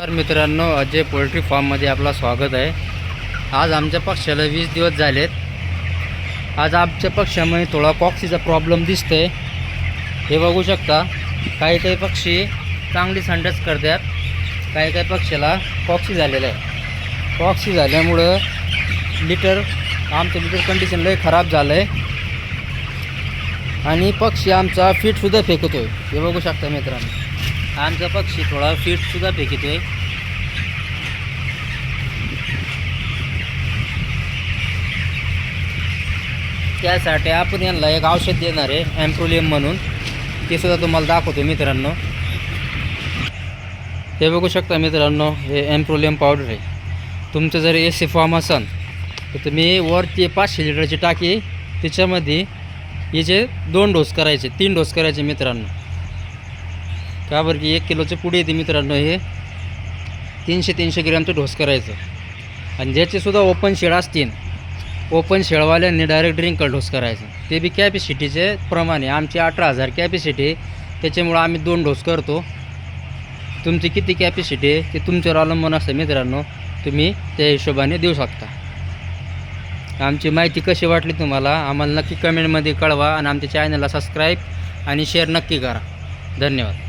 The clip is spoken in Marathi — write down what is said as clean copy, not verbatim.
तर मित्रांनो, अजय पोल्ट्री फार्ममध्ये आपला स्वागत आहे। आज आमच्या पक्षाला 20 दिवस झालेत। आज आमच्या पक्षामध्ये थोडा कॉक्सीचा प्रॉब्लेम दिसतोय। हे बघू शकता, काही काही पक्षी चांगली संडस करतात, काही काही पक्षाला कॉक्सी झालेला आहे। कॉक्सी झाल्यामुळं आमचं लिटर कंडिशन लय खराब झालं आहे आणि पक्षी आमचा फीटसुद्धा फेकतोय। हे बघू शकता मित्रांनो, आमचा पक्षी थोडा फीटसुद्धा फेकतोय। त्यासाठी आपण यांना एक औषध देणार आहे, एम्प्रोलियम म्हणून, ते सुद्धा तुम्हाला दाखवतो मित्रांनो। हे बघू शकता मित्रांनो, हे एम्प्रोलियम पावडर आहे। तुमचं जर एसी फॉर्म असेल तर तुम्ही वरती 500 लिटरची टाकी, त्याच्यामध्ये याचे 2 डोस करायचे, 3 डोस करायचे मित्रांनो। का बरं की 1 किलोचे पुढे येते मित्रांनो, हे 300 ग्रॅमचं डोस करायचं। आणि ज्याचेसुद्धा ओपन शेड असतील, ओपन शेडवाल्यांनी डायरेक्ट ड्रिंकर डोस करायचं, ते बी कॅपॅसिटीचे प्रमाणे। आमची 18,000 कॅपॅसिटी, त्याच्यामुळं आम्ही 2 डोस करतो। तुमची किती कॅपॅसिटी आहे ते तुमच्यावर अवलंबून असतं मित्रांनो, तुम्ही त्या हिशोबाने देऊ शकता। आमची माहिती कशी वाटली तुम्हाला आम्हाला नक्की कमेंटमध्ये कळवा आणि आमच्या चॅनलला सबस्क्राईब आणि शेअर नक्की करा। धन्यवाद।